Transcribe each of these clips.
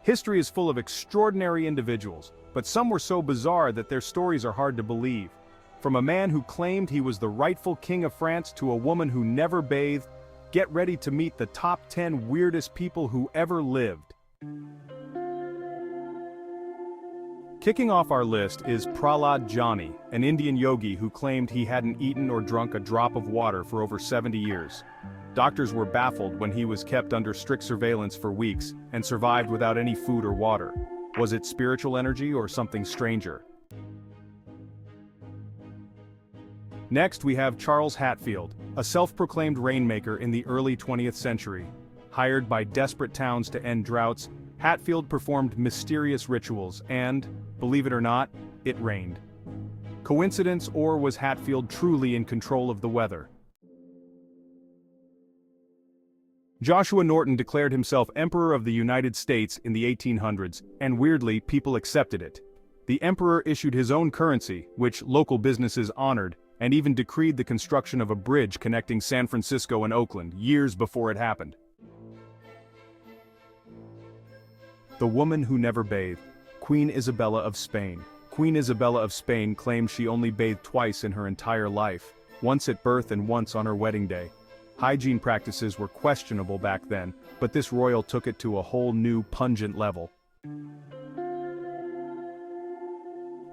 History is full of extraordinary individuals, but some were so bizarre that their stories are hard to believe. From a man who claimed he was the rightful king of France to a woman who never bathed, get ready to meet the top 10 weirdest people who ever lived. Kicking off our list is Prahlad Jani, an Indian yogi who claimed he hadn't eaten or drunk a drop of water for over 70 years. Doctors were baffled when he was kept under strict surveillance for weeks and survived without any food or water. Was it spiritual energy or something stranger? Next we have Charles Hatfield, a self-proclaimed rainmaker in the early 20th century. Hired by desperate towns to end droughts, Hatfield performed mysterious rituals and, believe it or not, it rained. Coincidence, or was Hatfield truly in control of the weather? Joshua Norton declared himself Emperor of the United States in the 1800s, and weirdly, people accepted it. The emperor issued his own currency, which local businesses honored, and even decreed the construction of a bridge connecting San Francisco and Oakland years before it happened. The woman who never bathed, Queen Isabella of Spain. Queen Isabella of Spain claimed she only bathed twice in her entire life, once at birth and once on her wedding day. Hygiene practices were questionable back then, but this royal took it to a whole new pungent level.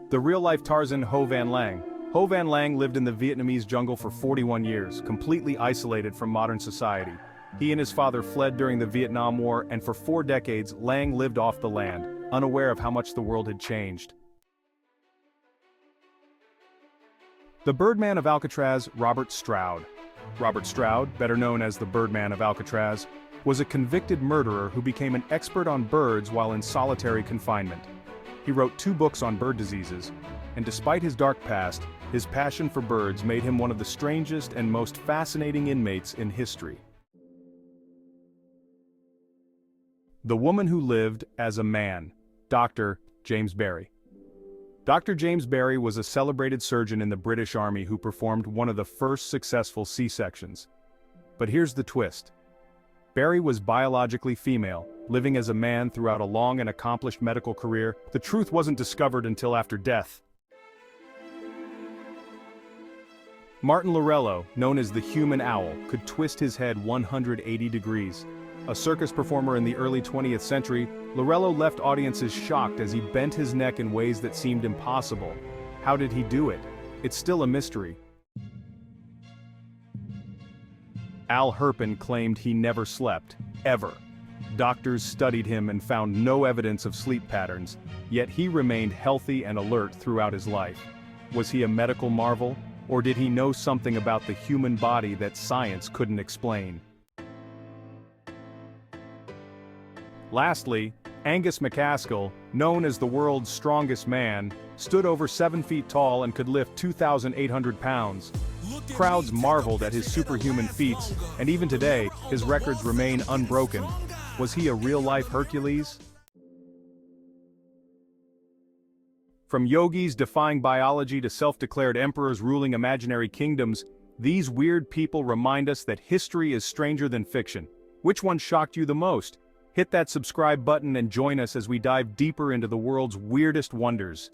The real-life Tarzan Ho Van Lang. Ho Van Lang lived in the Vietnamese jungle for 41 years, completely isolated from modern society. He and his father fled during the Vietnam War, and for 4 decades, Lang lived off the land, unaware of how much the world had changed. The Birdman of Alcatraz, Robert Stroud. Robert Stroud, better known as the Birdman of Alcatraz, was a convicted murderer who became an expert on birds while in solitary confinement. He wrote 2 books on bird diseases, and despite his dark past, his passion for birds made him one of the strangest and most fascinating inmates in history. The woman who lived as a man, Dr. James Barry. Dr. James Barry was a celebrated surgeon in the British Army who performed one of the first successful C-sections. But here's the twist. Barry was biologically female, living as a man throughout a long and accomplished medical career. The truth wasn't discovered until after death. Martin Laurello, known as the human owl, could twist his head 180 degrees. A circus performer in the early 20th century, Laurello left audiences shocked as he bent his neck in ways that seemed impossible. How did he do it? It's still a mystery. Al Herpin claimed he never slept, ever. Doctors studied him and found no evidence of sleep patterns, yet he remained healthy and alert throughout his life. Was he a medical marvel, or did he know something about the human body that science couldn't explain? Lastly, Angus MacAskill, known as the world's strongest man, stood over 7 feet tall and could lift 2,800 pounds. Crowds marveled at his superhuman feats, and even today, his records remain unbroken. Was he a real-life Hercules? From yogis defying biology to self-declared emperors ruling imaginary kingdoms, these weird people remind us that history is stranger than fiction. Which one shocked you the most? Hit that subscribe button and join us as we dive deeper into the world's weirdest wonders.